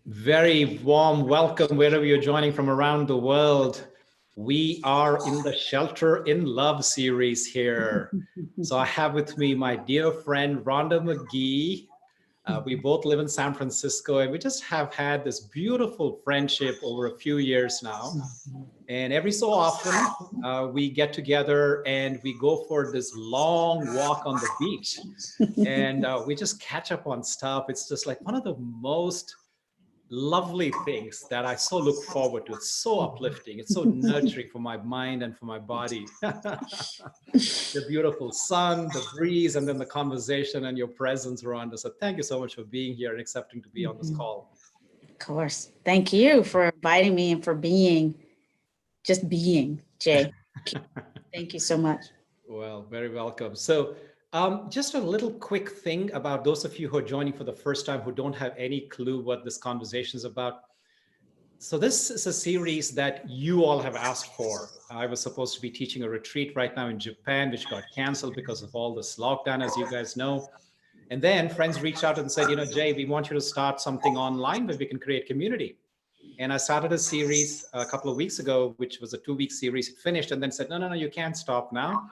Very warm welcome wherever you're joining from around the world. We are in the Shelter in Love series here. So I have with me my dear friend, Rhonda Magee. We both live in San Francisco, and we just have had this beautiful friendship over a few years now. And every so often, we get together and we go for this long walk on the beach. And we just catch up on stuff. It's just like one of the most lovely things that I so look forward to. It's so uplifting. It's so nurturing for my mind and for my body. The beautiful sun, the breeze, and then the conversation and your presence, Rhonda. So thank you so much for being here and accepting to be on this call. Of course. Thank you for inviting me and for being, Jay. Thank you so much. Well, very welcome. So just a little quick thing about those of you who are joining for the first time who don't have any clue what this conversation is about. So this is a series that you all have asked for. I was supposed to be teaching a retreat right now in Japan, which got canceled because of all this lockdown, as you guys know. And then friends reached out and said, Jay, we want you to start something online where we can create community. And I started a series a couple of weeks ago, which was a 2-week series. It finished and then said, no, you can't stop now.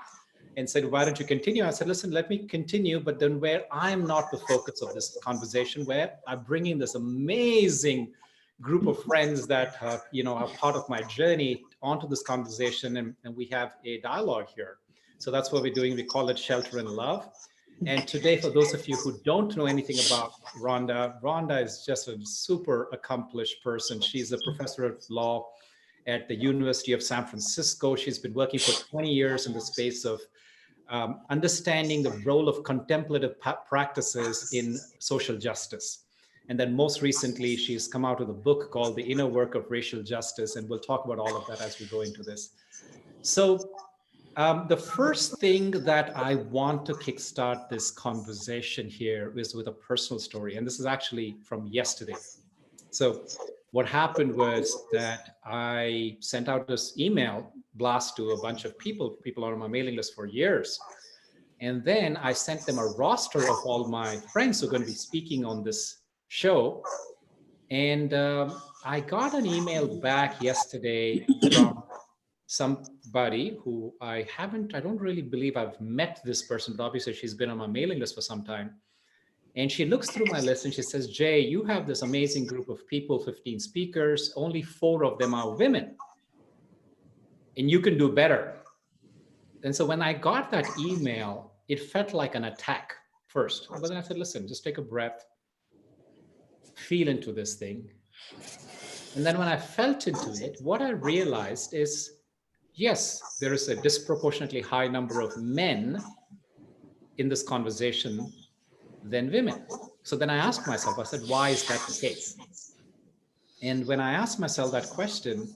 And said, why don't you continue? I said, listen, let me continue, but then where I'm not the focus of this conversation, where I'm bringing this amazing group of friends that are part of my journey onto this conversation, and we have a dialogue here. So that's what we're doing. We call it Shelter in Love. And today, for those of you who don't know anything about Rhonda is just a super accomplished person. She's a professor of law at the University of San Francisco. She's been working for 20 years in the space of understanding the role of contemplative practices in social justice. And then most recently, she's come out with a book called The Inner Work of Racial Justice. And we'll talk about all of that as we go into this. So the first thing that I want to kickstart this conversation here is with a personal story. And this is actually from yesterday. So what happened was that I sent out this email blast to a bunch of people on my mailing list for years. And then I sent them a roster of all my friends who are going to be speaking on this show. And I got an email back yesterday from somebody who I don't really believe I've met this person, but obviously she's been on my mailing list for some time. And she looks through my list and she says, Jay, you have this amazing group of people, 15 speakers, only 4 of them are women. And you can do better. And so when I got that email, it felt like an attack first. But then I said, listen, just take a breath, feel into this thing. And then when I felt into it, what I realized is, yes, there is a disproportionately high number of men in this conversation than women. So then I asked myself, I said, why is that the case? And when I asked myself that question,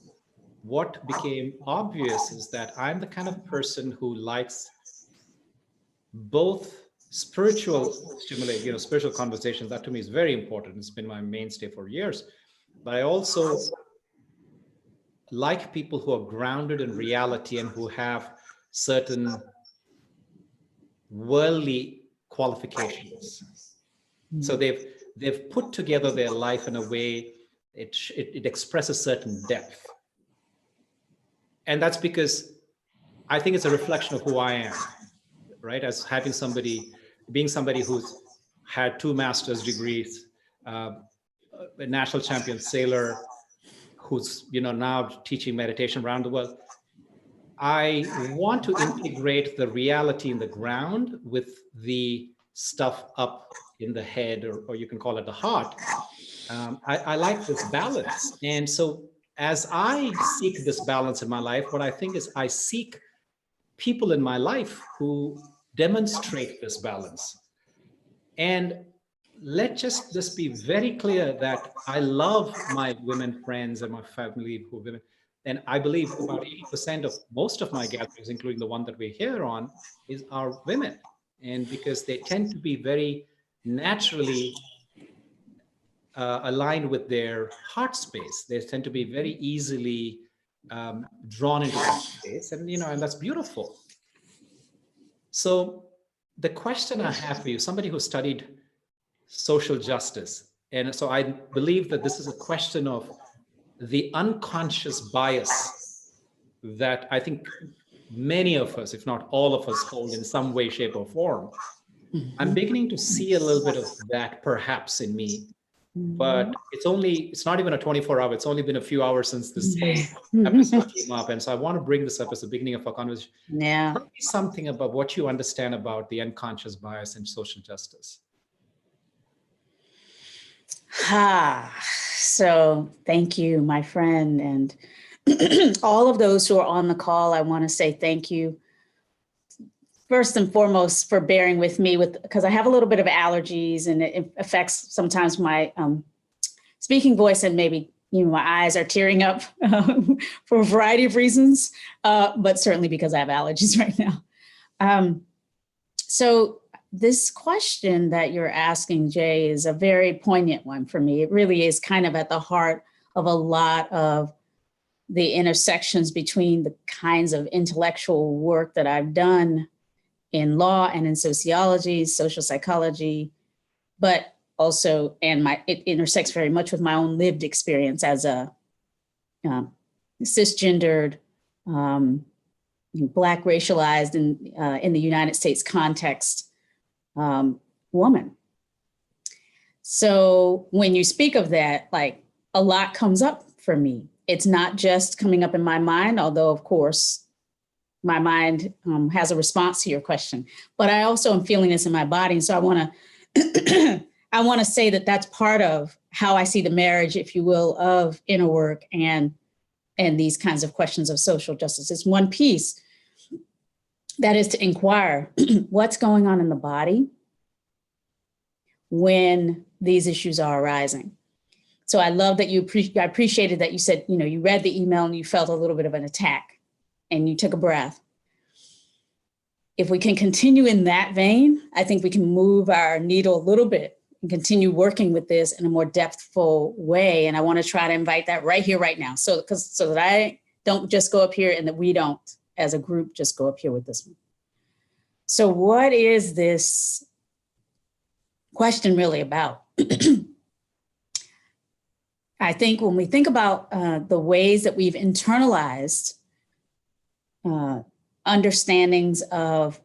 what became obvious is that I'm the kind of person who likes both spiritual stimulation, spiritual conversations. That to me is very important. It's been my mainstay for years. But I also like people who are grounded in reality and who have certain worldly qualifications. So they've put together their life in a way it expresses certain depth. And that's because I think it's a reflection of who I am, right? As being somebody who's had 2 master's degrees, a national champion sailor, who's now teaching meditation around the world. I want to integrate the reality in the ground with the stuff up in the head, or you can call it the heart. I like this balance. And so as I seek this balance in my life, what I think is I seek people in my life who demonstrate this balance. And let's just be very clear that I love my women friends and my family who are women. And I believe about 80% of most of my gatherings, including the one that we're here on, are women. And because they tend to be very naturally aligned with their heart space, they tend to be very easily drawn into that space. And, and that's beautiful. So the question I have for you, somebody who studied social justice, And so I believe that this is a question of the unconscious bias that I think many of us, if not all of us, hold in some way, shape, or form. I'm beginning to see a little bit of that perhaps in me, but it's not even a 24-hour, it's only been a few hours since this episode came up. And so I want to bring this up as the beginning of our conversation. Yeah. Tell me something about what you understand about the unconscious bias in social justice. So thank you, my friend. And all of those who are on the call, I want to say thank you. First and foremost, for bearing with me because I have a little bit of allergies and it affects sometimes my speaking voice, and maybe my eyes are tearing up for a variety of reasons, but certainly because I have allergies right now. So this question that you're asking, Jay, is a very poignant one for me. It really is kind of at the heart of a lot of the intersections between the kinds of intellectual work that I've done in law and in sociology, social psychology, but also, it intersects very much with my own lived experience as a cisgendered, Black racialized in the United States context woman. So when you speak of that, like, a lot comes up for me. It's not just coming up in my mind, although of course my mind has a response to your question, but I also am feeling this in my body. And so I want to I want to say that that's part of how I see the marriage, if you will, of inner work and these kinds of questions of social justice. It's one piece that is to inquire what's going on in the body when these issues are arising. So I love that I appreciated that you said, you read the email and you felt a little bit of an attack and you took a breath. If we can continue in that vein, I think we can move our needle a little bit and continue working with this in a more depthful way. And I want to try to invite that right here, right now. So that I don't just go up here and that we don't, as a group, just go up here with this one. So what is this question really about? I think when we think about the ways that we've internalized understandings of,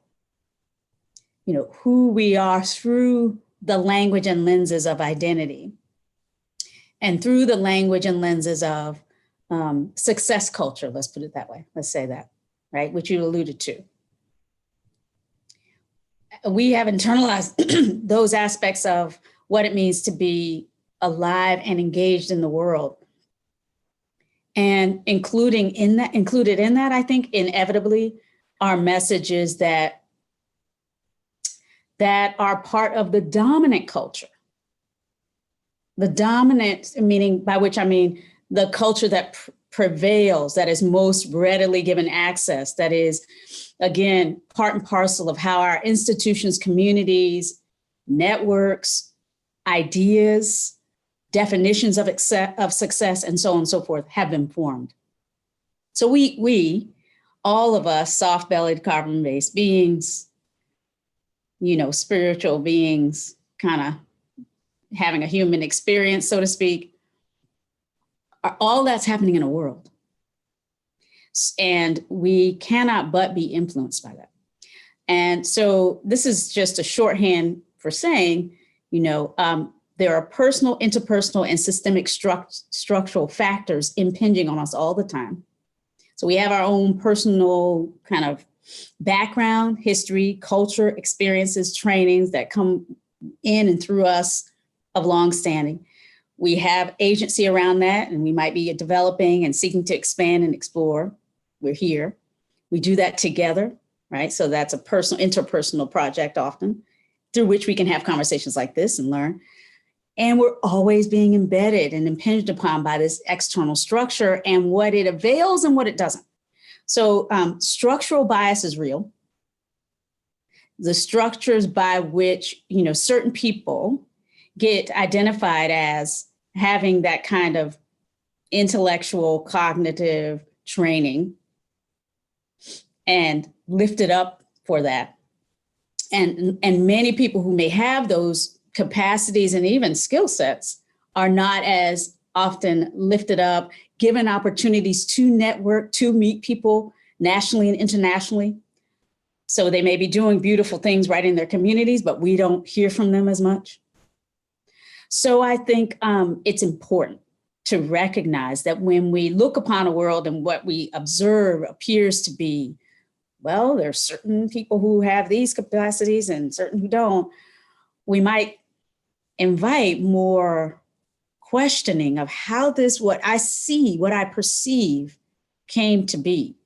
who we are through the language and lenses of identity, and through the language and lenses of success culture, let's put it that way, let's say that, right, which you alluded to. We have internalized those aspects of what it means to be alive and engaged in the world. And included in that, I think, inevitably, are messages that are part of the dominant culture. The dominant, meaning by which I mean the culture that prevails, that is most readily given access, that is, again, part and parcel of how our institutions, communities, networks, ideas, definitions of success, and so on and so forth have been formed. So we, all of us, soft-bellied, carbon-based beings, spiritual beings, kind of having a human experience, so to speak, all that's happening in a world. And we cannot but be influenced by that. And so this is just a shorthand for saying, there are personal, interpersonal, and systemic structural factors impinging on us all the time. So we have our own personal kind of background, history, culture, experiences, trainings that come in and through us of longstanding. We have agency around that, and we might be developing and seeking to expand and explore. We're here. We do that together, right? So that's a personal, interpersonal project often, through which we can have conversations like this and learn. And we're always being embedded and impinged upon by this external structure and what it avails and what it doesn't. So structural bias is real. The structures by which, certain people get identified as having that kind of intellectual, cognitive training and lifted up for that. And many people who may have those capacities and even skill sets are not as often lifted up, given opportunities to network, to meet people nationally and internationally. So they may be doing beautiful things right in their communities, but we don't hear from them as much. So I think it's important to recognize that when we look upon a world and what we observe appears to be, well, there's certain people who have these capacities and certain who don't, we might invite more questioning of how this, what I see, what I perceive came to be.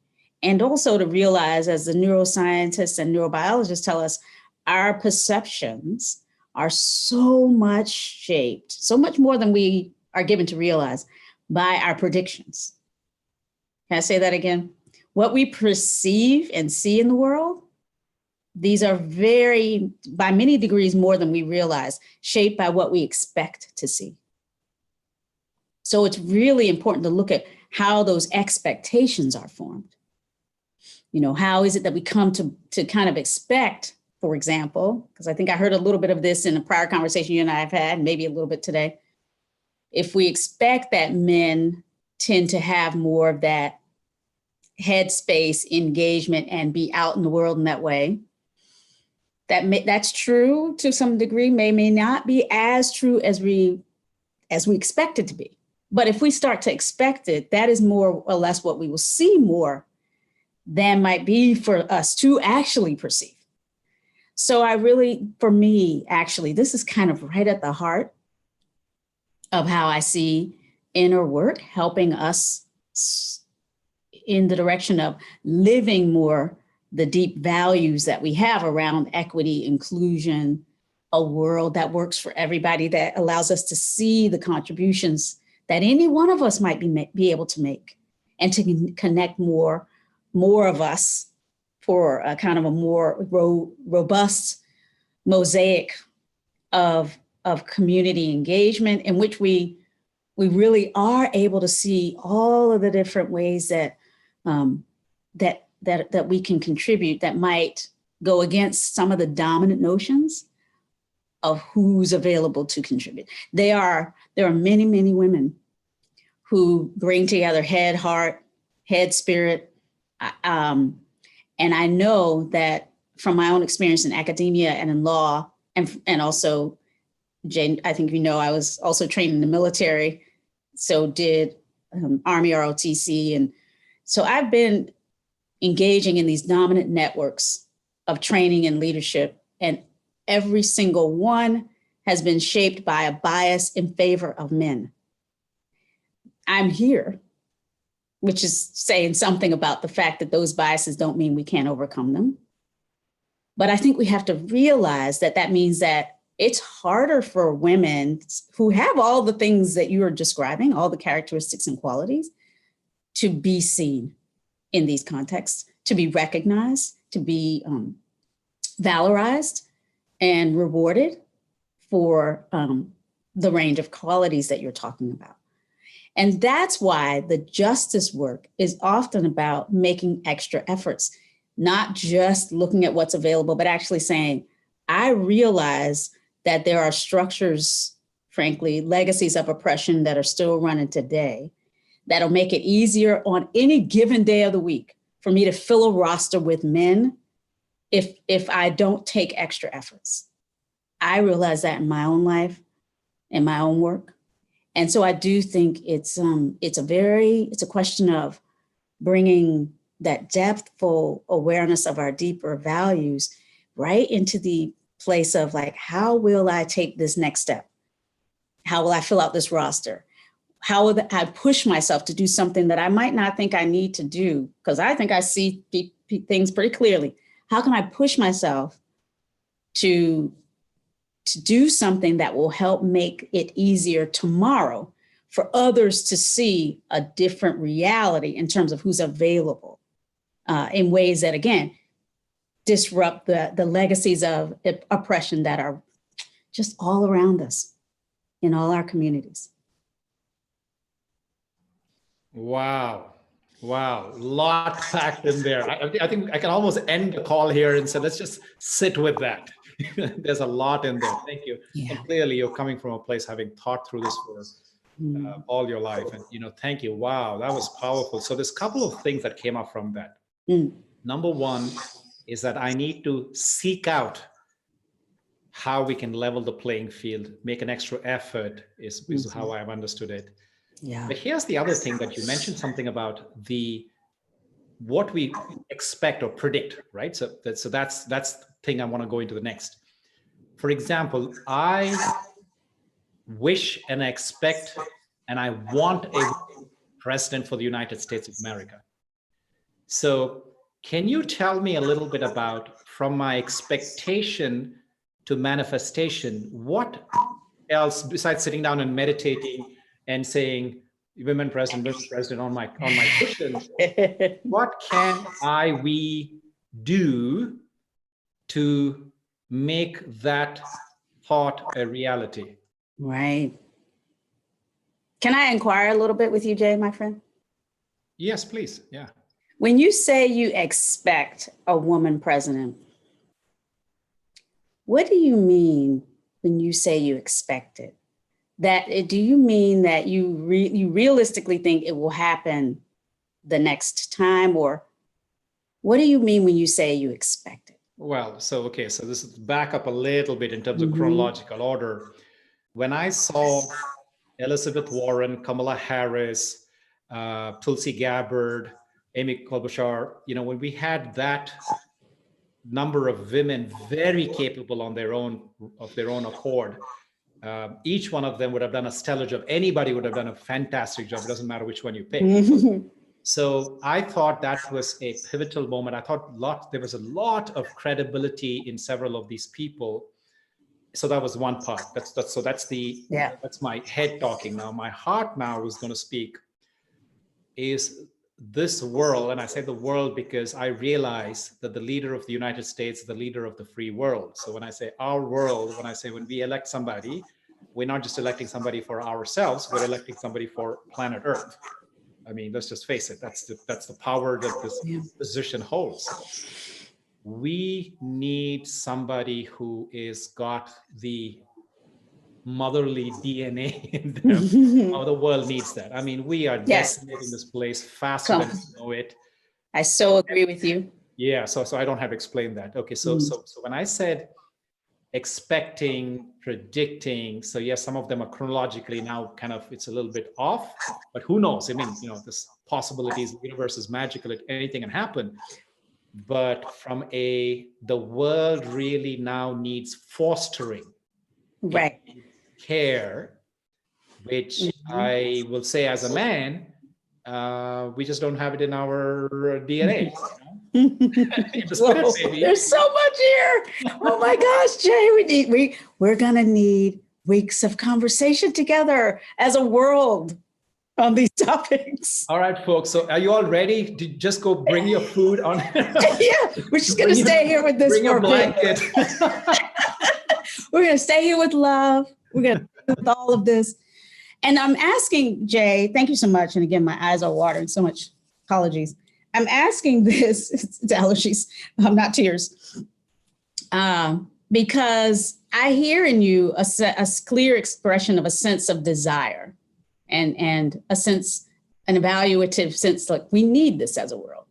And also to realize, as the neuroscientists and neurobiologists tell us, our perceptions are so much shaped, so much more than we are given to realize, by our predictions. Can I say that again? What we perceive and see in the world, these are very, by many degrees more than we realize, shaped by what we expect to see. So it's really important to look at how those expectations are formed. You know, how is it that we come to kind of expect, for example, because I think I heard a little bit of this in a prior conversation you and I have had, maybe a little bit today. If we expect that men tend to have more of that headspace engagement and be out in the world in that way, that's true to some degree, may not be as true as we expect it to be. But if we start to expect it, that is more or less what we will see more than might be for us to actually perceive. So I really, for me, actually, this is kind of right at the heart of how I see inner work helping us in the direction of living more the deep values that we have around equity, inclusion, a world that works for everybody, that allows us to see the contributions that any one of us might be able to make, and to connect more of us for a kind of a more robust mosaic of community engagement, in which we really are able to see all of the different ways that that we can contribute, that might go against some of the dominant notions of who's available to contribute. There are many, many women who bring together head, heart, head, spirit. And I know that from my own experience in academia and in law, and also, Jane, I think you know, I was also trained in the military, so did Army ROTC. And so I've been engaging in these dominant networks of training and leadership, and every single one has been shaped by a bias in favor of men. I'm here, which is saying something about the fact that those biases don't mean we can't overcome them. But I think we have to realize that that means that it's harder for women who have all the things that you are describing, all the characteristics and qualities, to be seen in these contexts, to be recognized, to be valorized and rewarded for the range of qualities that you're talking about. And that's why the justice work is often about making extra efforts, not just looking at what's available, but actually saying, I realize that there are structures, frankly, legacies of oppression that are still running today, that'll make it easier on any given day of the week for me to fill a roster with men if I don't take extra efforts. I realize that in my own life, in my own work. And so I do think it's a question of bringing that depthful awareness of our deeper values right into the place of, like, how will I take this next step? How will I fill out this roster? How will I push myself to do something that I might not think I need to do? Because I think I see things pretty clearly. How can I push myself to do something that will help make it easier tomorrow for others to see a different reality in terms of who's available in ways that, again, disrupt the legacies of oppression that are just all around us in all our communities. Wow. Wow. Lot packed in there. I think I can almost end the call here and say, let's just sit with that. There's a lot in there. Thank you. Yeah. And clearly you're coming from a place having thought through this for all your life. And, thank you. Wow, that was powerful. So there's a couple of things that came up from that. Number one is that I need to seek out how we can level the playing field, make an extra effort is how I've understood it. Yeah. But here's the other thing that you mentioned something about what we expect or predict, right? So that's the thing I want to go into the next. For example, I wish and I expect and I want a president for the United States of America. So can you tell me a little bit about, from my expectation to manifestation, what else besides sitting down and meditating and saying women president on my cushion, what can we do to make that thought a reality? Right. Can I inquire a little bit with you, Jay, my friend? Yes, please. Yeah. When you say you expect a woman president, what do you mean when you say you expect it? Do you mean that you realistically think it will happen the next time, or what do you mean when you say you expect it? Well, so this is back up a little bit in terms of chronological order. When I saw Elizabeth Warren, Kamala Harris, Tulsi Gabbard, Amy Klobuchar, when we had that number of women very capable of their own accord, each one of them would have done a stellar job. Anybody would have done a fantastic job. It doesn't matter which one you pick. So I thought that was a pivotal moment. I thought there was a lot of credibility in several of these people. So that was one part. That's my head talking. Now my heart now is going to speak. Is this world, and I say the world because I realize that the leader of the United States is the leader of the free world. So when I say our world, when we elect somebody, we're not just electing somebody for ourselves, we're electing somebody for planet Earth. I mean, let's just face it, that's the power that this position holds. We need somebody who is got the motherly DNA in them. Oh, the world needs that. I mean, we are decimating this place faster than we know it. I so agree with you. Yeah, so I don't have to explain that. Okay, so when I said expecting, predicting, so yes, some of them are chronologically now it's a little bit off, but who knows? I mean, this possibilities, the universe is magical, anything can happen. But from the world really now needs fostering. Right. Care, which I will say as a man, we just don't have it in our DNA. There's so much here. Oh my gosh, Jay, we're gonna need weeks of conversation together as a world on these topics. All right, folks. So are you all ready to just go bring your food on? Yeah, we're just gonna stay here with this. Bring a blanket. We're gonna stay here with love. We're going to do with all of this. And I'm asking, Jay, thank you so much. And again, my eyes are watering, so much apologies. I'm asking this, it's allergies, not tears, because I hear in you a clear expression of a sense of desire and an evaluative sense, like we need this as a world.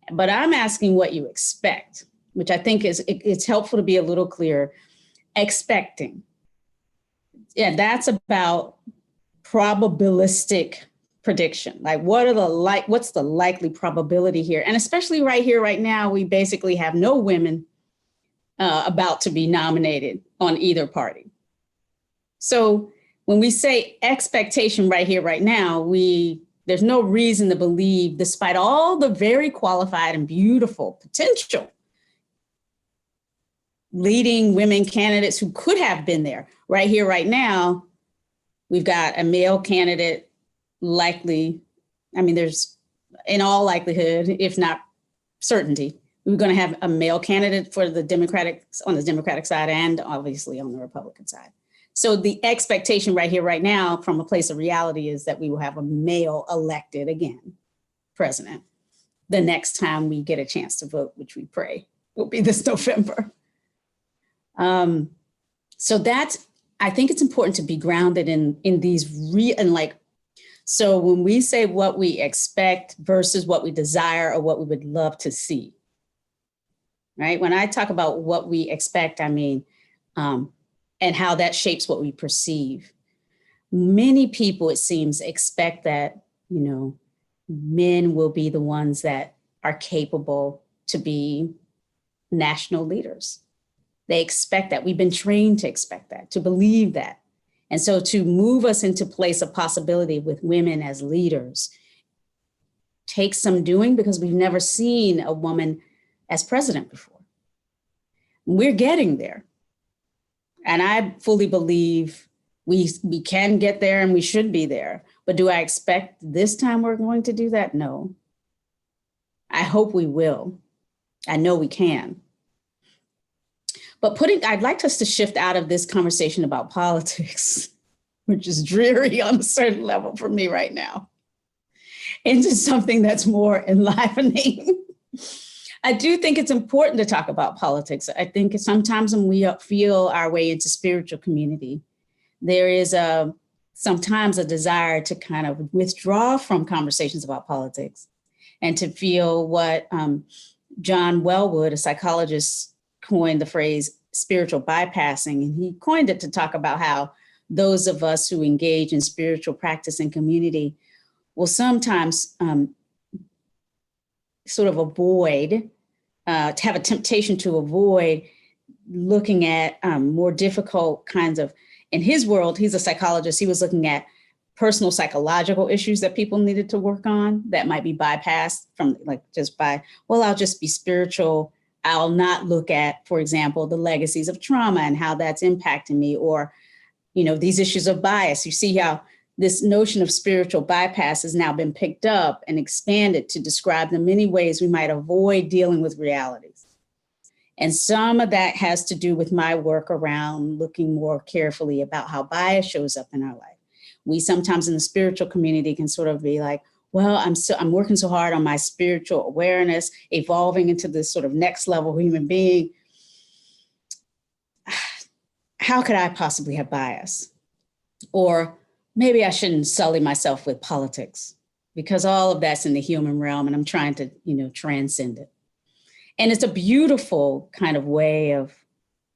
But I'm asking what you expect, which I think it's helpful to be a little clearer. Expecting. Yeah, that's about probabilistic prediction. Like what's the likely probability here? And especially right here, right now, we basically have no women about to be nominated on either party. So when we say expectation right here, right now, there's no reason to believe, despite all the very qualified and beautiful potential leading women candidates who could have been there. Right here, right now, we've got a male candidate likely, there's in all likelihood, if not certainty, we're going to have a male candidate on the Democratic side and obviously on the Republican side. So the expectation right here, right now, from a place of reality is that we will have a male elected again president the next time we get a chance to vote, which we pray will be this November. So that's, I think it's important to be grounded in these so when we say what we expect versus what we desire or what we would love to see, right? When I talk about what we expect, I mean, and how that shapes what we perceive. Many people, it seems, expect that, men will be the ones that are capable to be national leaders. They expect that. We've been trained to expect that, to believe that. And so to move us into place of possibility with women as leaders takes some doing, because we've never seen a woman as president before. We're getting there. And I fully believe we can get there and we should be there. But do I expect this time we're going to do that? No. I hope we will. I know we can. But I'd like us to shift out of this conversation about politics, which is dreary on a certain level for me right now, into something that's more enlivening. I do think it's important to talk about politics. I think sometimes when we feel our way into spiritual community, there is sometimes a desire to kind of withdraw from conversations about politics and to feel what John Wellwood, a psychologist, coined the phrase spiritual bypassing. And he coined it to talk about how those of us who engage in spiritual practice and community will sometimes sort of avoid, to have a temptation to avoid looking at more difficult kinds of, in his world, he's a psychologist, he was looking at personal psychological issues that people needed to work on that might be bypassed from I'll just be spiritual. I'll not look at, for example, the legacies of trauma and how that's impacting me, or, these issues of bias. You see how this notion of spiritual bypass has now been picked up and expanded to describe the many ways we might avoid dealing with realities. And some of that has to do with my work around looking more carefully about how bias shows up in our life. We sometimes in the spiritual community can sort of be like, well, I'm working so hard on my spiritual awareness, evolving into this sort of next level human being. How could I possibly have bias? Or maybe I shouldn't sully myself with politics, because all of that's in the human realm and I'm trying to, transcend it. And it's a beautiful kind of way of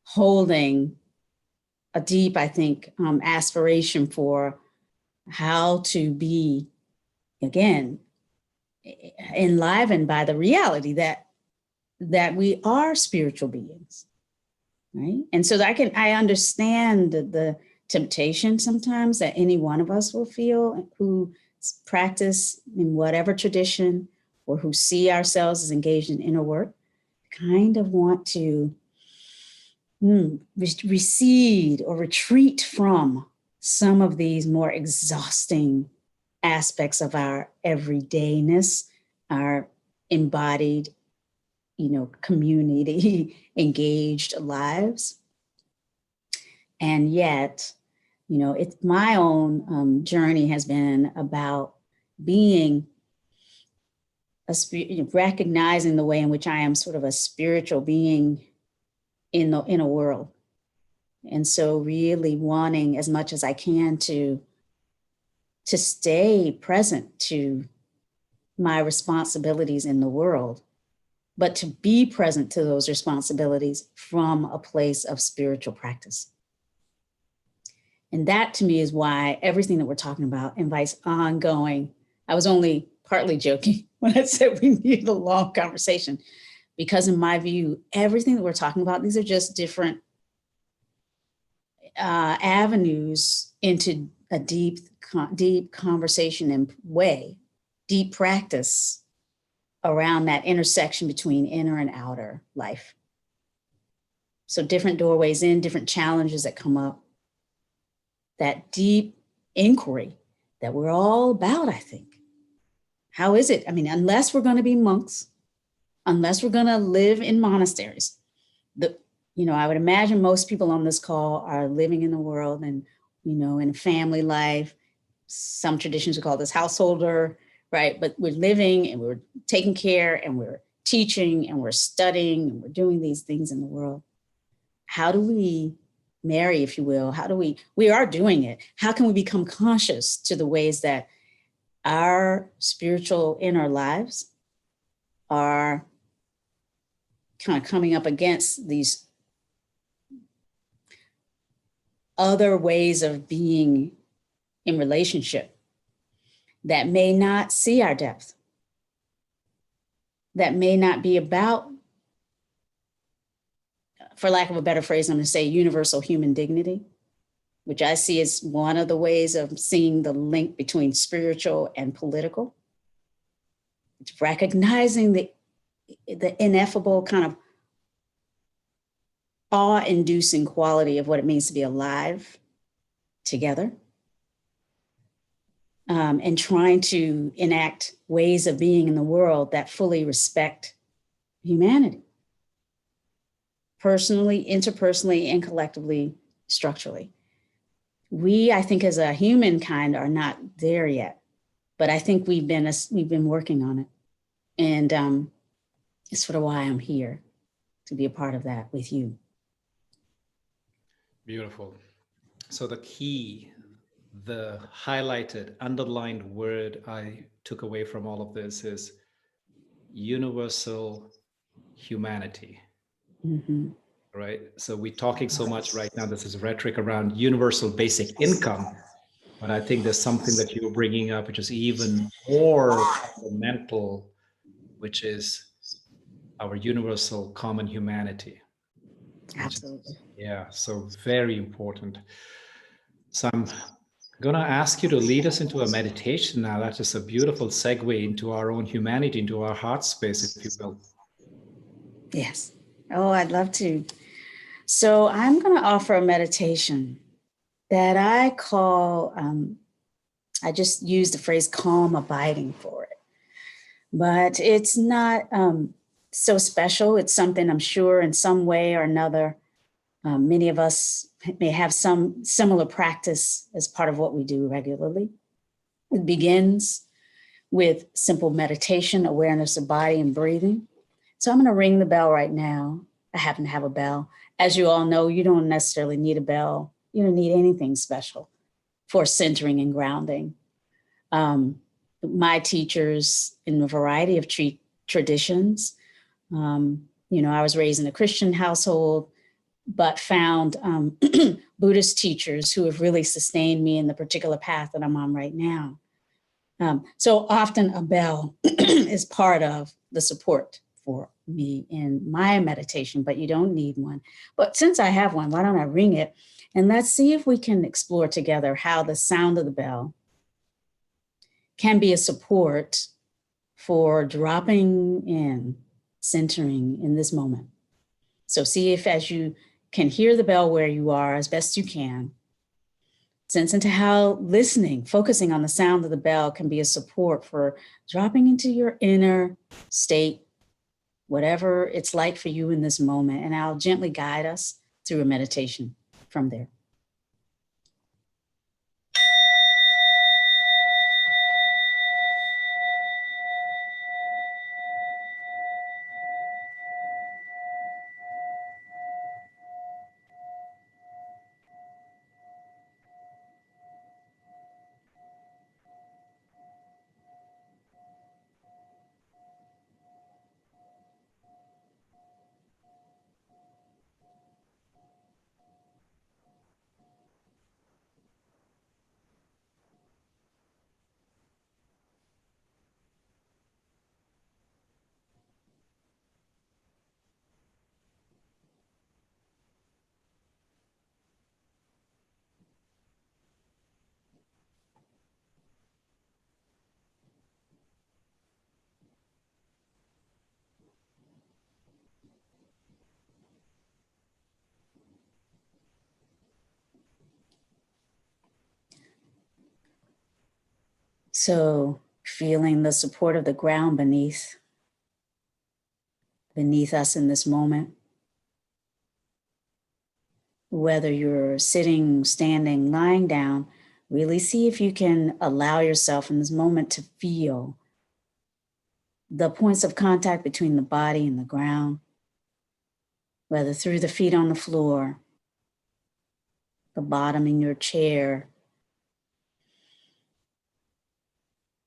holding a deep, I think, aspiration for how to be, again, enlivened by the reality that we are spiritual beings, right? And so I understand the temptation sometimes that any one of us will feel who practice in whatever tradition or who see ourselves as engaged in inner work, kind of want to recede or retreat from some of these more exhausting aspects of our everydayness, our embodied, community engaged lives. And yet, it's my own journey has been about being recognizing the way in which I am sort of a spiritual being in a world. And so really wanting as much as I can to stay present to my responsibilities in the world, but to be present to those responsibilities from a place of spiritual practice. And that to me is why everything that we're talking about invites ongoing. I was only partly joking when I said we need a long conversation, because in my view, everything that we're talking about, these are just different avenues into a deep conversation and way, deep practice around that intersection between inner and outer life. So different doorways in, different challenges that come up, that deep inquiry that we're all about, I think. How is it? I mean, unless we're going to be monks, unless we're going to live in monasteries, I would imagine most people on this call are living in the world and, in family life. Some traditions would call this householder, right? But we're living and we're taking care and we're teaching and we're studying and we're doing these things in the world. how do we marry, if you will? How do we are doing it. How can we become conscious to the ways that our spiritual inner lives are kind of coming up against these other ways of being in relationship that may not see our depth, that may not be about, for lack of a better phrase, I'm going to say universal human dignity, which I see as one of the ways of seeing the link between spiritual and political. It's recognizing the ineffable kind of awe-inducing quality of what it means to be alive together, and trying to enact ways of being in the world that fully respect humanity, personally, interpersonally, and collectively, structurally. We, I think, as a humankind, are not there yet, but I think we've been working on it, and it's sort of why I'm here, to be a part of that with you. Beautiful. So the key, the highlighted, underlined word I took away from all of this is universal humanity. Mm-hmm. Right? So we're talking so much right now, this is rhetoric around universal basic income, but I think there's something that you're bringing up, which is even more fundamental, which is our universal common humanity. Absolutely. Yeah, so very important. So I'm going to ask you to lead us into a meditation now. That is a beautiful segue into our own humanity, into our heart space, if you will. Yes. Oh, I'd love to. So I'm going to offer a meditation that I call, I just use the phrase calm abiding for it, but it's not so special. It's something I'm sure in some way or another, many of us may have some similar practice as part of what we do regularly. It begins with simple meditation, awareness of body and breathing. So I'm going to ring the bell right now. I happen to have a bell. As you all know, you don't necessarily need a bell. You don't need anything special for centering and grounding. My teachers in a variety of traditions, I was raised in a Christian household, but found Buddhist teachers who have really sustained me in the particular path that I'm on right now. So often a bell is part of the support for me in my meditation, but you don't need one. But since I have one, why don't I ring it? And let's see if we can explore together how the sound of the bell can be a support for dropping in, centering in this moment. So see if as you can hear the bell where you are as best you can, sense into how listening, focusing on the sound of the bell can be a support for dropping into your inner state, whatever it's like for you in this moment. And I'll gently guide us through a meditation from there. So feeling the support of the ground beneath us in this moment. Whether you're sitting, standing, lying down, really see if you can allow yourself in this moment to feel the points of contact between the body and the ground. whether through the feet on the floor, the bottom in your chair,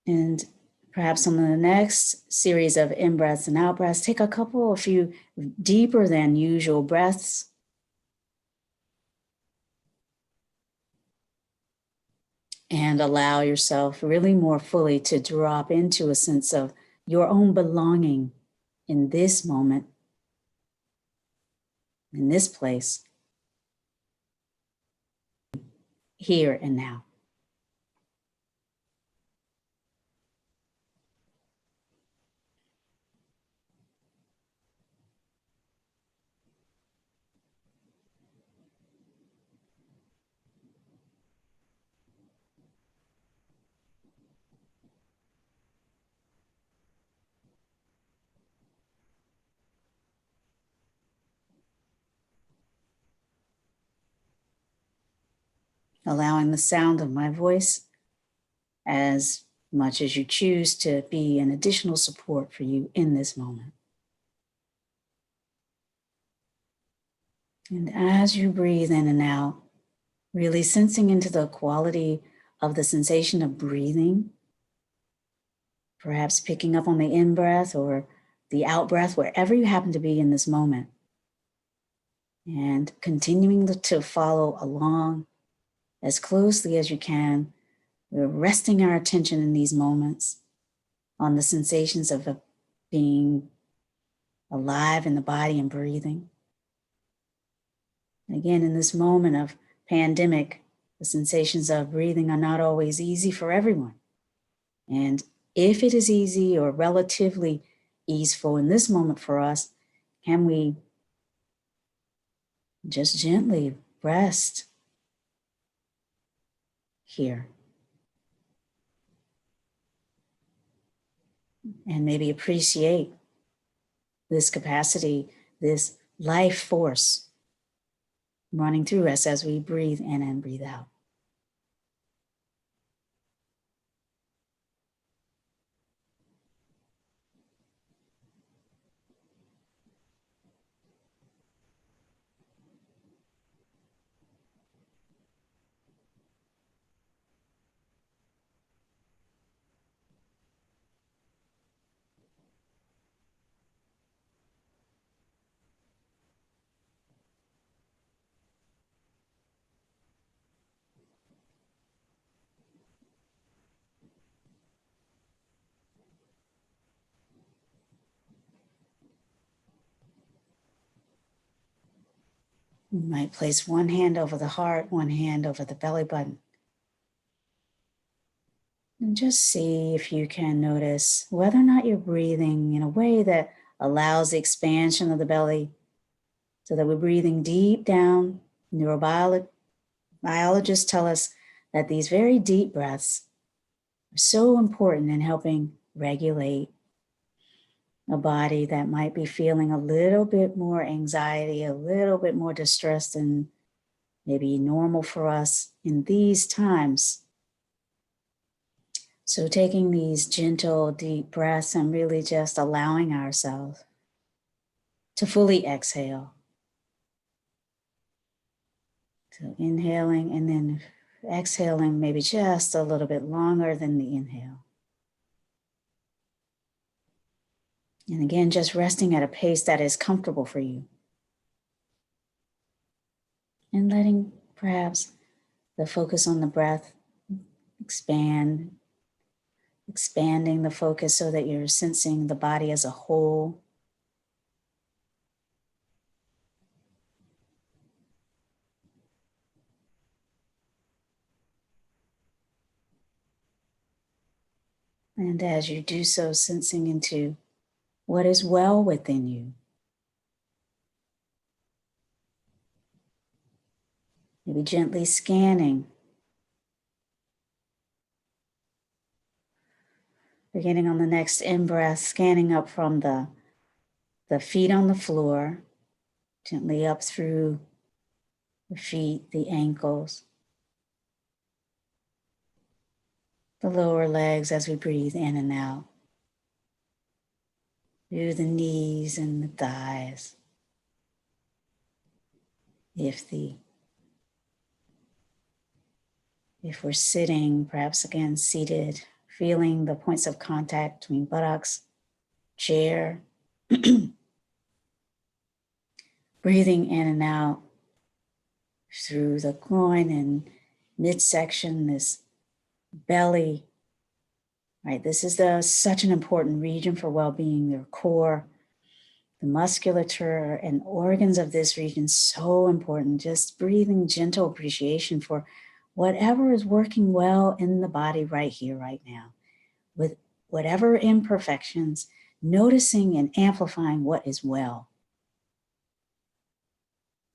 and perhaps on the next series of in-breaths and out-breaths, take a few deeper than usual breaths. And allow yourself really more fully to drop into a sense of your own belonging in this moment, in this place, here and now. Allowing the sound of my voice, as much as you choose, to be an additional support for you in this moment. And as you breathe in and out, really sensing into the quality of the sensation of breathing, perhaps picking up on the in-breath or the out-breath, wherever you happen to be in this moment, and continuing to follow along as closely as you can. We're resting our attention in these moments on the sensations of being alive in the body and breathing. Again, in this moment of pandemic, the sensations of breathing are not always easy for everyone. And if it is easy or relatively easeful in this moment for us, can we just gently rest here? And maybe appreciate this capacity, this life force running through us as we breathe in and breathe out. You might place one hand over the heart, one hand over the belly button. And just see if you can notice whether or not you're breathing in a way that allows the expansion of the belly, so that we're breathing deep down. Neurobiologists tell us that these very deep breaths are so important in helping regulate a body that might be feeling a little bit more anxiety, a little bit more distress than maybe normal for us in these times. So taking these gentle, deep breaths and really just allowing ourselves to fully exhale. So inhaling and then exhaling maybe just a little bit longer than the inhale. And again, just resting at a pace that is comfortable for you. And letting perhaps the focus on the breath expanding the focus so that you're sensing the body as a whole. And as you do so, sensing into what is well within you. Maybe gently scanning, beginning on the next in-breath, scanning up from the feet on the floor, gently up through the feet, the ankles, the lower legs as we breathe in and out, through the knees and the thighs, If we're sitting, perhaps again seated, feeling the points of contact between buttocks, chair, breathing in and out through the groin and midsection, this belly, right? This is such an important region for well-being, your core, the musculature and organs of this region, so important. Just breathing gentle appreciation for whatever is working well in the body right here, right now, with whatever imperfections, noticing and amplifying what is well.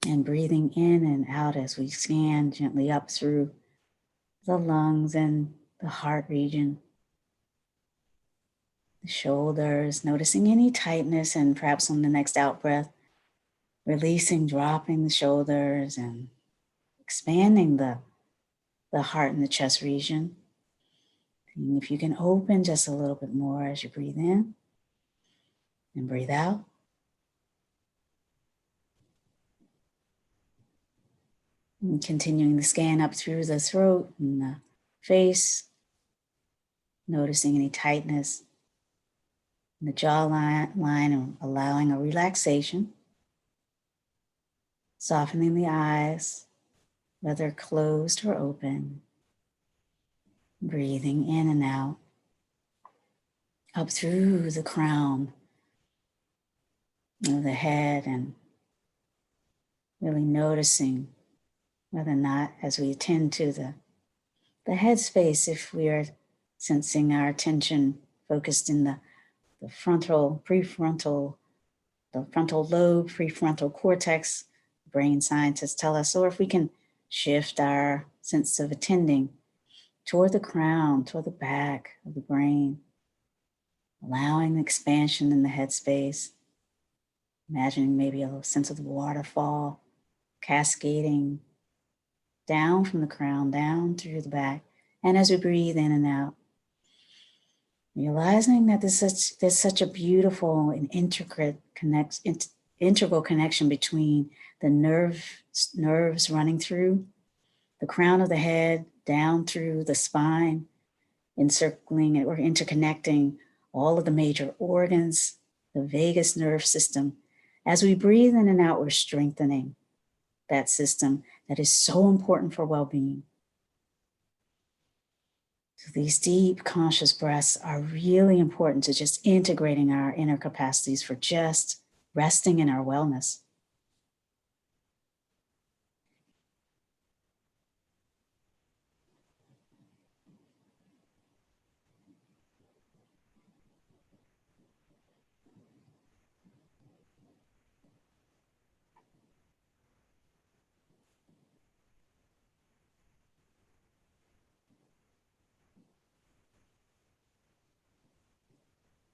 And breathing in and out as we scan gently up through the lungs and the heart region, the shoulders, noticing any tightness, and perhaps on the next out breath, releasing, dropping the shoulders and expanding the heart and the chest region. And if you can open just a little bit more as you breathe in and breathe out. And continuing the scan up through the throat and the face, noticing any tightness in the jawline and allowing a relaxation, softening the eyes, whether closed or open, breathing in and out, up through the crown of the head, and really noticing whether or not, as we attend to the head space, if we are sensing our attention focused in the frontal lobe, prefrontal cortex, brain scientists tell us, or if we can shift our sense of attending toward the crown, toward the back of the brain, allowing the expansion in the head space, imagining maybe a sense of the waterfall cascading down from the crown, down through the back. And as we breathe in and out, realizing that there's such a beautiful and integral connection between the nerves running through the crown of the head, down through the spine, encircling or interconnecting all of the major organs, the vagus nerve system. As we breathe in and out, we're strengthening that system that is so important for well-being. So these deep conscious breaths are really important to just integrating our inner capacities for just resting in our wellness.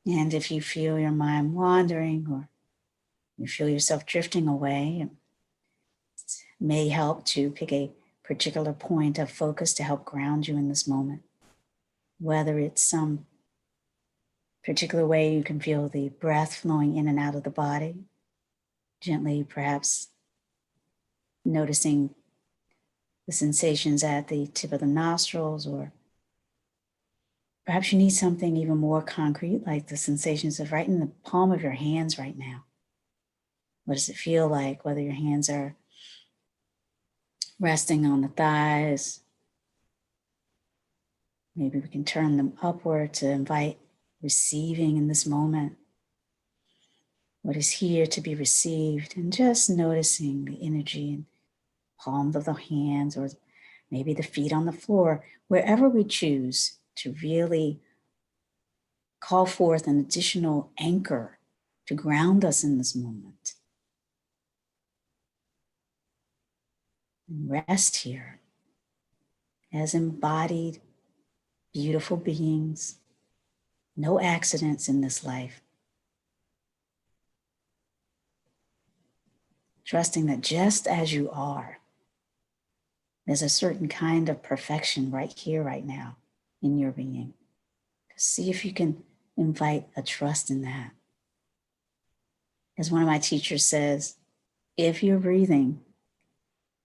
And if you feel your mind wandering or you feel yourself drifting away, it may help to pick a particular point of focus to help ground you in this moment. Whether it's some particular way you can feel the breath flowing in and out of the body, gently perhaps noticing the sensations at the tip of the nostrils, or perhaps you need something even more concrete, like the sensations of right in the palm of your hands right now. What does it feel like, whether your hands are resting on the thighs? Maybe we can turn them upward to invite receiving in this moment. What is here to be received, and just noticing the energy in palms of the hands, or maybe the feet on the floor, wherever we choose to really call forth an additional anchor to ground us in this moment. And rest here as embodied, beautiful beings. No accidents in this life. Trusting that just as you are, there's a certain kind of perfection right here, right now in your being. See if you can invite a trust in that. As one of my teachers says, if you're breathing,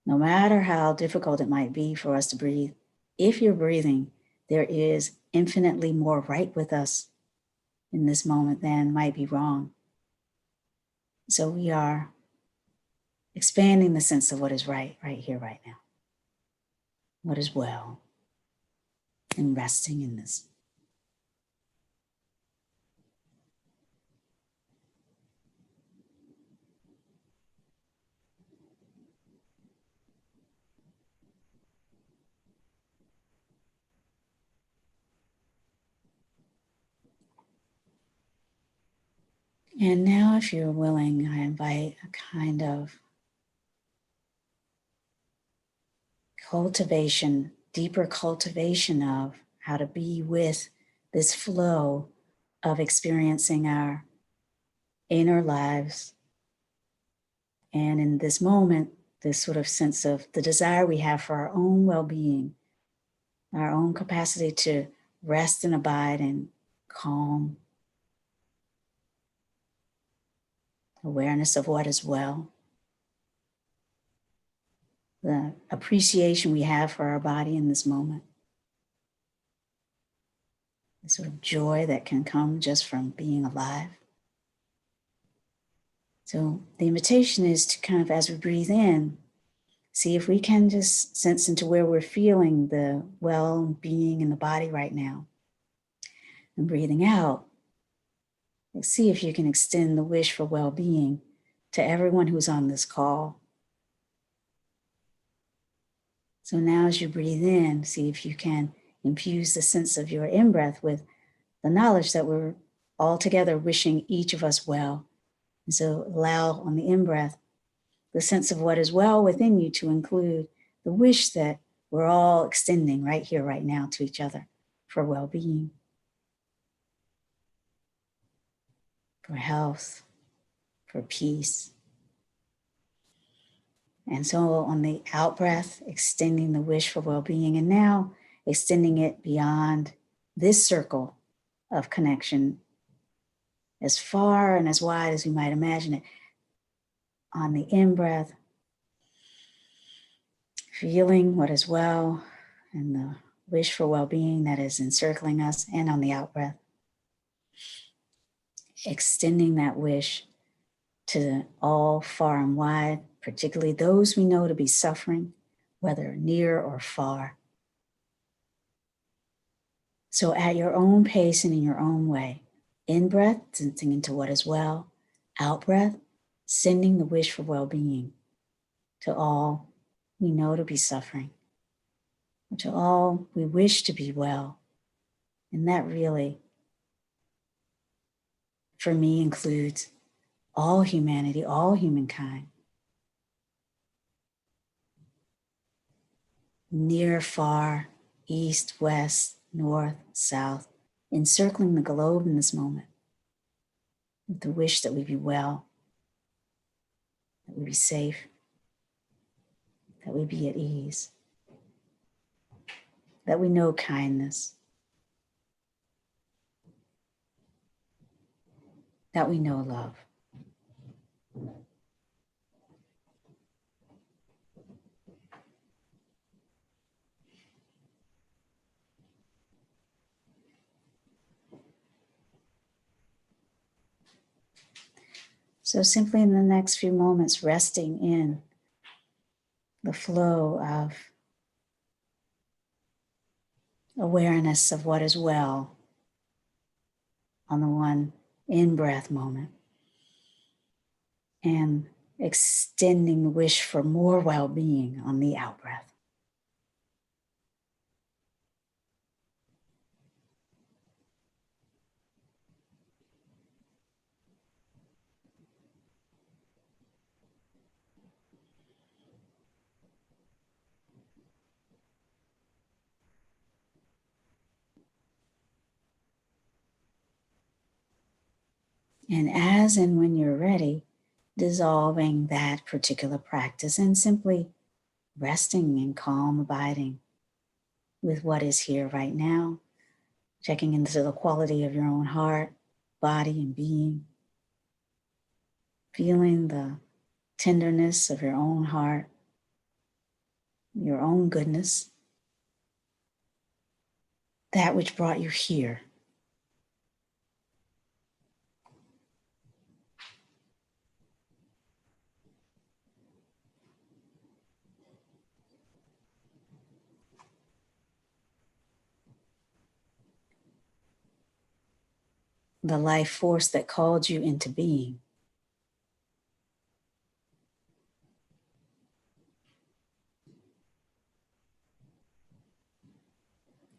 No matter how difficult it might be for us to breathe, if you're breathing, there is infinitely more right with us in this moment than might be wrong. So we are expanding the sense of what is right here, right now. What is well, and resting in this. And now, if you're willing, I invite a kind of cultivation, deeper cultivation of how to be with this flow of experiencing our inner lives. And in this moment, this sort of sense of the desire we have for our own well-being, our own capacity to rest and abide in calm, awareness of what is well, the appreciation we have for our body in this moment, the sort of joy that can come just from being alive. So the invitation is to kind of, as we breathe in, see if we can just sense into where we're feeling the well-being in the body right now. And breathing out, see if you can extend the wish for well-being to everyone who's on this call. So now as you breathe in, see if you can infuse the sense of your in-breath with the knowledge that we're all together wishing each of us well. And so allow on the in-breath the sense of what is well within you to include the wish that we're all extending right here, right now to each other for well-being, for health, for peace. And so on the out-breath, extending the wish for well-being, and now extending it beyond this circle of connection as far and as wide as we might imagine it. On the in-breath, feeling what is well and the wish for well-being that is encircling us, and on the out-breath, extending that wish to all far and wide, particularly those we know to be suffering, whether near or far. So at your own pace and in your own way, in-breath, sensing into what is well, out-breath, sending the wish for well-being to all we know to be suffering, or to all we wish to be well. And that really, for me, includes all humanity, all humankind, near, far, east, west, north, south, encircling the globe in this moment with the wish that we be well, that we be safe, that we be at ease, that we know kindness, that we know love. So simply in the next few moments, resting in the flow of awareness of what is well on the one in-breath moment, and extending the wish for more well-being on the out-breath. And as and when you're ready, dissolving that particular practice and simply resting in calm abiding with what is here right now, checking into the quality of your own heart, body, and being, feeling the tenderness of your own heart, your own goodness, that which brought you here. The life force that called you into being.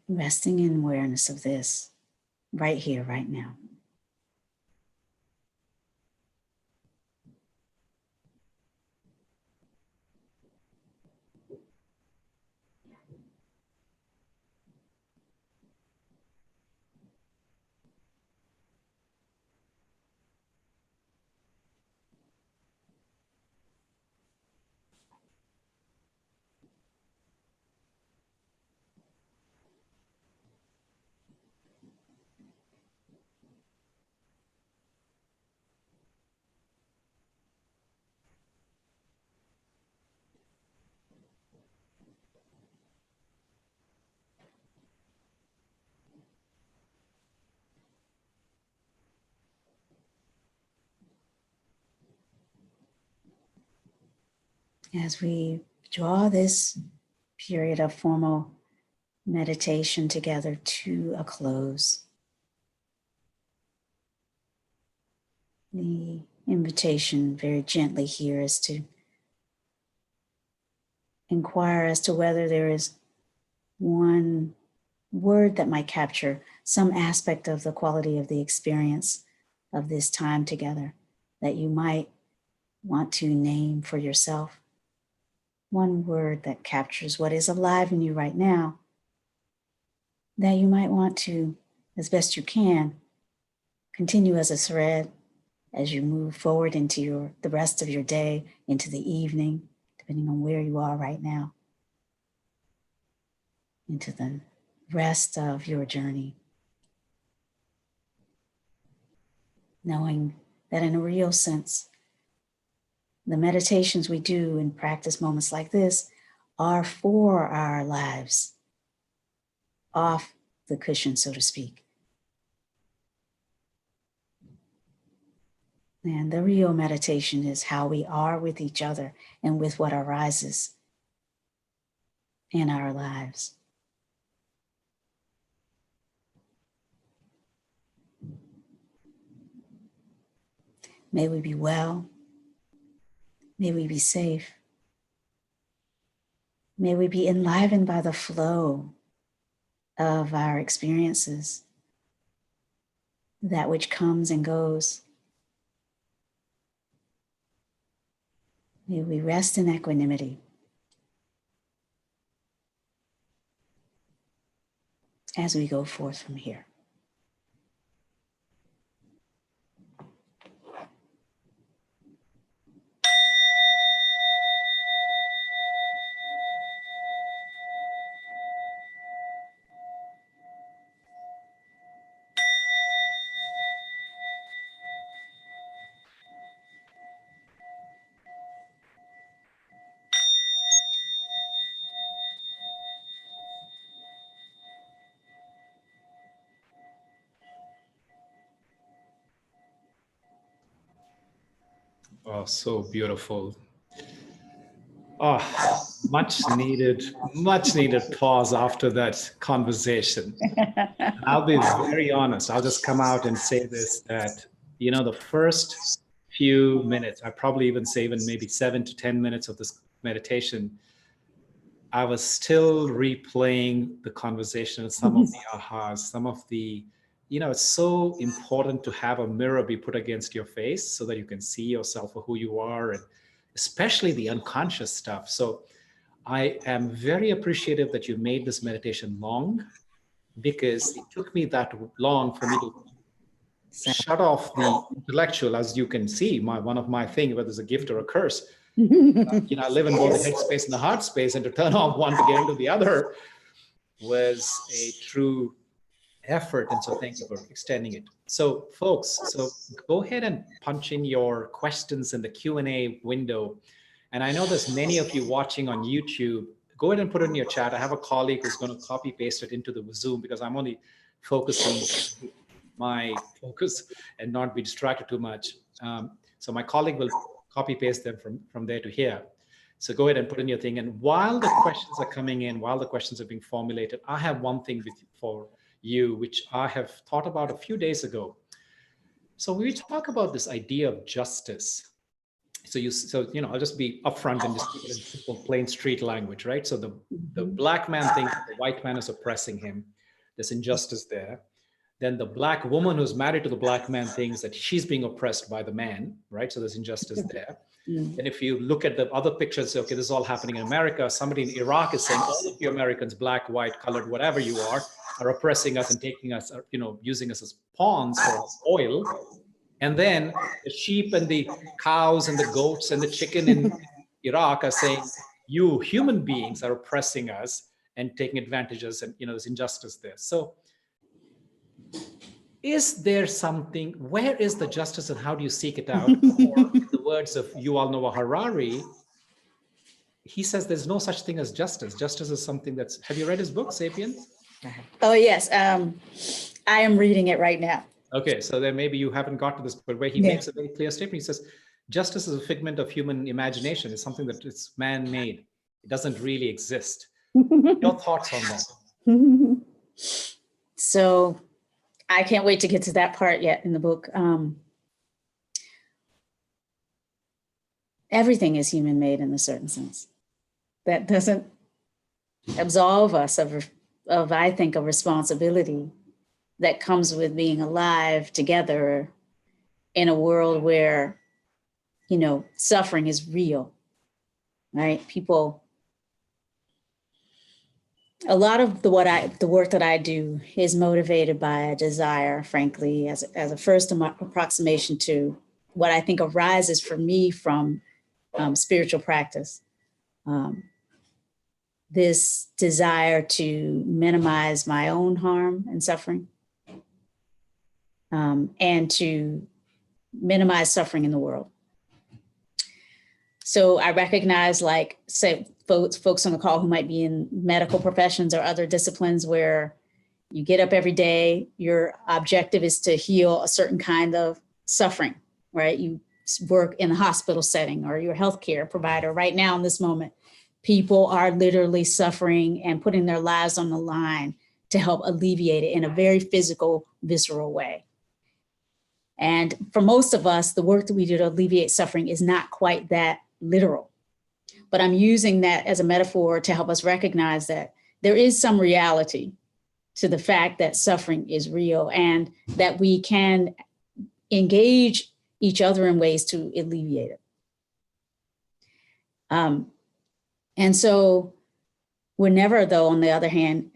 Resting in awareness of this right here, right now. As we draw this period of formal meditation together to a close, the invitation very gently here is to inquire as to whether there is one word that might capture some aspect of the quality of the experience of this time together that you might want to name for yourself. One word that captures what is alive in you right now that you might want to, as best you can, continue as a thread as you move forward into the rest of your day, into the evening, depending on where you are right now, into the rest of your journey. Knowing that in a real sense, the meditations we do and practice moments like this are for our lives, off the cushion, so to speak. And the real meditation is how we are with each other and with what arises in our lives. May we be well. May we be safe. May we be enlivened by the flow of our experiences, that which comes and goes. May we rest in equanimity as we go forth from here. Oh, so beautiful. Oh, much needed pause after that conversation. And I'll be very honest. I'll just come out and say this, that, the first few minutes, I probably even say even maybe 7 to 10 minutes of this meditation, I was still replaying the conversation, some of the ahas, some of the, it's so important to have a mirror be put against your face so that you can see yourself for who you are, and especially the unconscious stuff. So I am very appreciative that you made this meditation long, because it took me that long for me to shut off the intellectual. As you can see, one of my things, whether it's a gift or a curse, I live in both the head space and the heart space, and to turn off one to get into the other was a true effort. And so thank you for extending it. So folks, go ahead and punch in your questions in the Q&A window. And I know there's many of you watching on YouTube. go ahead and put it in your chat. I have a colleague who's going to copy paste it into the Zoom because I'm only focusing my focus and not be distracted too much. So my colleague will copy paste them from there to here. So go ahead and put in your thing. And while the questions are coming in, while the questions are being formulated, I have one thing for you, which I have thought about a few days ago. So we talk about this idea of justice. So I'll just be upfront and just keep it in simple, plain street language, right? So the black man thinks the white man is oppressing him. There's injustice there. Then the black woman who's married to the black man thinks that she's being oppressed by the man, right? So there's injustice there. And if you look at the other pictures, okay, this is all happening in America. Somebody in Iraq is saying all of you Americans, black, white, colored, whatever you are oppressing us and taking us, using us as pawns for oil. And then the sheep and the cows and the goats and the chicken in Iraq are saying, you human beings are oppressing us and taking advantages, and there's injustice there. So is there something, where is the justice and how do you seek it out? Or in the words of Yuval Noah Harari, he says there's no such thing as justice. Justice is something that's, have you read his book, Sapiens? Oh, yes. I am reading it right now. Okay, so then maybe you haven't got to this, but where he makes a very clear statement. He says, justice is a figment of human imagination. It's something that it's man-made. It doesn't really exist. Your thoughts on that? So I can't wait to get to that part yet in the book. Everything is human-made in a certain sense. That doesn't absolve us of, I think, a responsibility that comes with being alive together in a world where, suffering is real, right? People, a lot of the work that I do is motivated by a desire, frankly, as a first approximation to what I think arises for me from spiritual practice. This desire to minimize my own harm and suffering, and to minimize suffering in the world. So I recognize, like, say, folks on the call who might be in medical professions or other disciplines where you get up every day, your objective is to heal a certain kind of suffering, right? You work in a hospital setting or you're a healthcare provider. Right now in this moment, people are literally suffering and putting their lives on the line to help alleviate it in a very physical, visceral way. And for most of us, the work that we do to alleviate suffering is not quite that literal. But I'm using that as a metaphor to help us recognize that there is some reality to the fact that suffering is real and that we can engage each other in ways to alleviate it. And so we're never, though, on the other hand,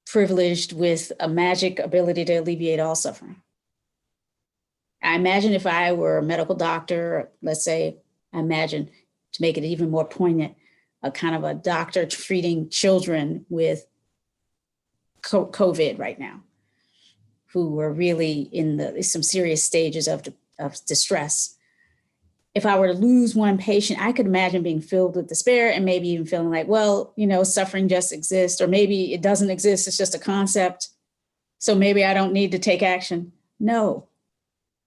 privileged with a magic ability to alleviate all suffering. I imagine if I were a medical doctor, let's say, I imagine, to make it even more poignant, a kind of a doctor treating children with COVID right now, who were really in some serious stages of distress. If I were to lose one patient, I could imagine being filled with despair and maybe even feeling like, well, suffering just exists, or maybe it doesn't exist, it's just a concept. So maybe I don't need to take action. No.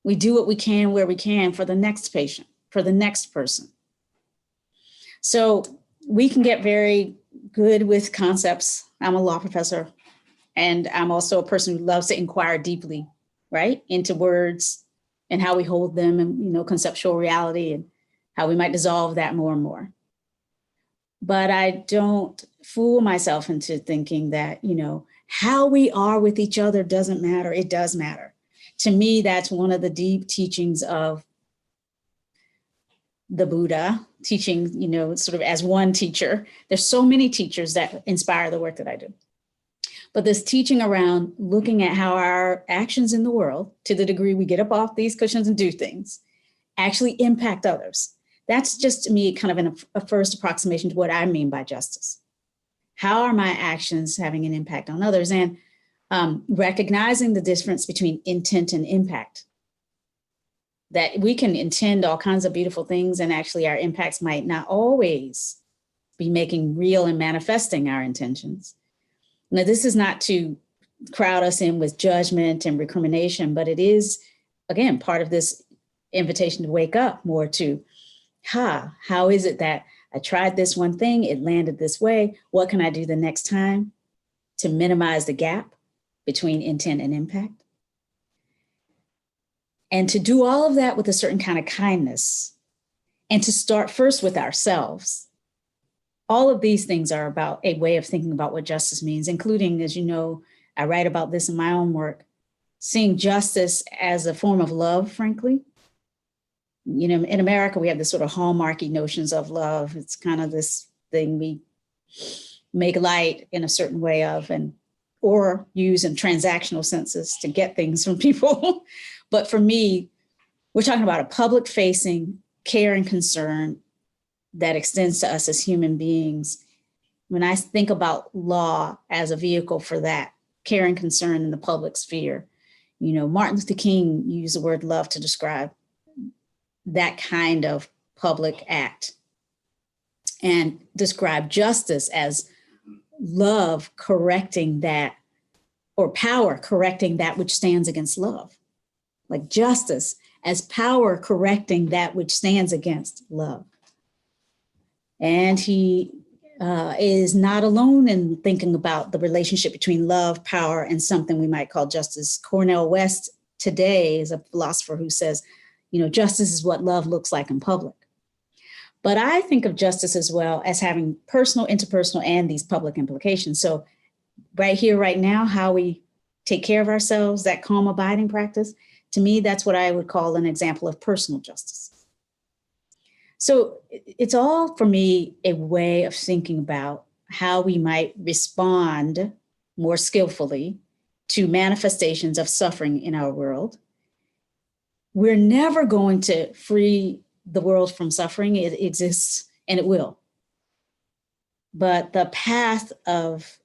We do what we can where we can for the next patient, for the next person. So we can get very good with concepts. I'm a law professor, and I'm also a person who loves to inquire deeply, right, into words and how we hold them and, conceptual reality and how we might dissolve that more and more. But I don't fool myself into thinking that, how we are with each other doesn't matter. It does matter. To me, that's one of the deep teachings of the Buddha, teaching, sort of as one teacher. There's so many teachers that inspire the work that I do. But this teaching around looking at how our actions in the world, to the degree we get up off these cushions and do things, actually impact others. That's just, to me, kind of a first approximation to what I mean by justice. How are my actions having an impact on others? And recognizing the difference between intent and impact. That we can intend all kinds of beautiful things, and actually our impacts might not always be making real and manifesting our intentions. Now, this is not to crowd us in with judgment and recrimination, but it is, again, part of this invitation to wake up more to, how is it that I tried this one thing, it landed this way, what can I do the next time to minimize the gap between intent and impact? And to do all of that with a certain kind of kindness, and to start first with ourselves. All of these things are about a way of thinking about what justice means, including, as you know, I write about this in my own work, seeing justice as a form of love, frankly. You know, in America, we have this sort of hallmarky notions of love. It's kind of this thing we make light in a certain way of, or use in transactional senses to get things from people. But for me, we're talking about a public-facing care and concern that extends to us as human beings. When I think about law as a vehicle for that care and concern in the public sphere, you know, Martin Luther King used the word love to describe that kind of public act, and describe justice as love correcting that, or power correcting that which stands against love. Like justice as power correcting that which stands against love. And he is not alone in thinking about the relationship between love, power, and something we might call justice. Cornel West today is a philosopher who says, you know, justice is what love looks like in public. But I think of justice as well as having personal, interpersonal, and these public implications. So right here, right now, how we take care of ourselves, that calm abiding practice, to me, that's what I would call an example of personal justice. So it's all, for me, a way of thinking about how we might respond more skillfully to manifestations of suffering in our world. We're never going to free the world from suffering. It exists and it will. But the path of,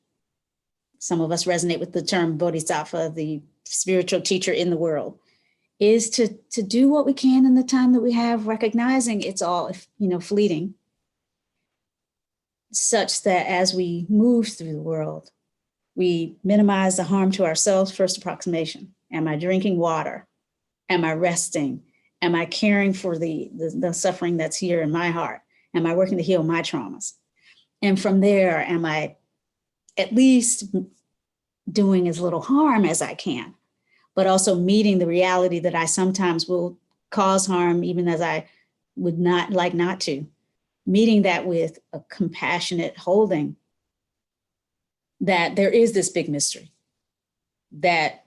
some of us resonate with the term bodhisattva, the spiritual teacher in the world, is to do what we can in the time that we have, recognizing it's all, you know, fleeting, such that as we move through the world, we minimize the harm to ourselves. First approximation: am I drinking water? Am I resting? Am I caring for the suffering that's here in my heart? Am I working to heal my traumas? And from there, am I at least doing as little harm as I can, but also meeting the reality that I sometimes will cause harm, even as I would not like not to, meeting that with a compassionate holding that there is this big mystery that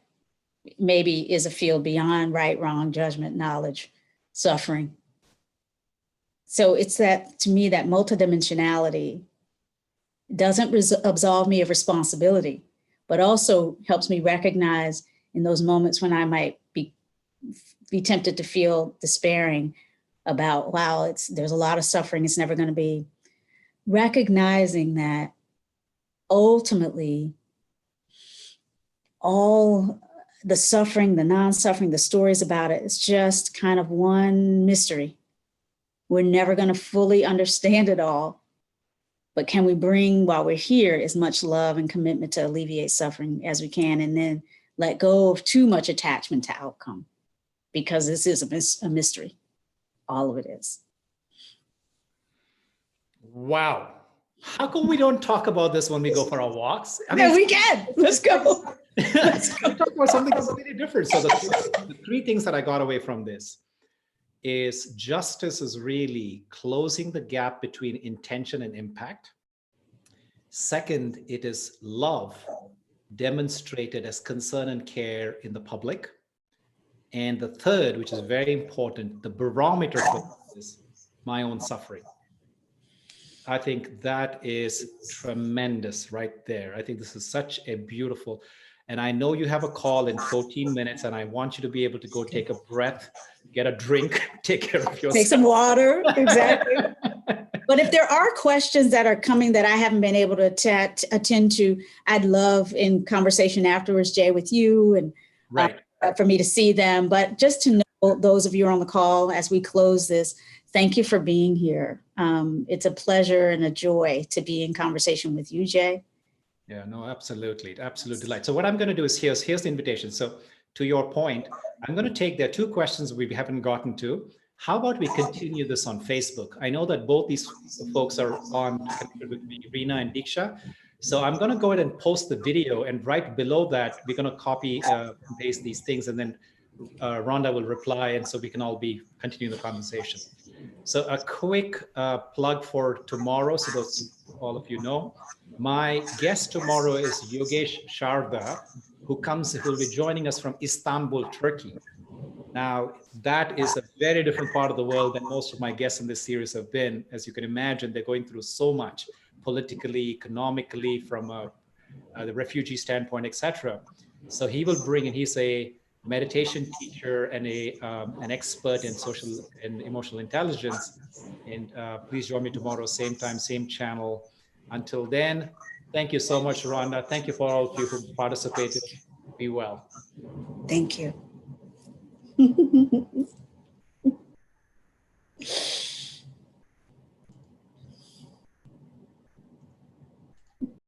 maybe is a field beyond right, wrong, judgment, knowledge, suffering. So it's that, to me, that multidimensionality doesn't absolve me of responsibility, but also helps me recognize in those moments when I might be tempted to feel despairing about, wow, there's a lot of suffering, it's never going to be, recognizing that ultimately all the suffering, the non-suffering, the stories about it, it's just kind of one mystery. We're never going to fully understand it all, but can we bring, while we're here, as much love and commitment to alleviate suffering as we can, and then let go of too much attachment to outcome, because this is a mystery. All of it is. Wow. How come we don't talk about this when we go for our walks? I mean, no, we can. Let's go. Let's talk about something completely different. So the three things that I got away from this is justice is really closing the gap between intention and impact. Second, it is love demonstrated as concern and care in the public. And the third, which is very important, the barometer for this, my own suffering. I think that is tremendous right there. I think this is such a beautiful, and I know you have a call in 14 minutes and I want you to be able to go take a breath, get a drink, take care of yourself. Take some water, exactly. But if there are questions that are coming that I haven't been able to attend to, I'd love in conversation afterwards, Jay, with you, and right. For me to see them. But just to know, those of you on the call, as we close this, Thank you for being here. It's a pleasure and a joy to be in conversation with you, Jay. Yeah, no, absolutely. Absolute delight. So what I'm going to do is here's the invitation. So to your point, I'm going to take, there are two questions we haven't gotten to. How about we continue this on Facebook? I know that both these folks are on connected with me, Reena and Diksha. So I'm going to go ahead and post the video, and right below that, we're going to copy and paste these things, and then Rhonda will reply, and so we can all be continue the conversation. So a quick plug for tomorrow, so those all of you know. My guest tomorrow is Yogesh Sharda, who will be joining us from Istanbul, Turkey. Now, that is a very different part of the world than most of my guests in this series have been. As you can imagine, they're going through so much politically, economically, from the refugee standpoint, etc. So he will bring, and he's a meditation teacher and an expert in social and emotional intelligence. And please join me tomorrow, same time, same channel. Until then, thank you so much, Rhonda. Thank you for all of you who participated. Be well. Thank you.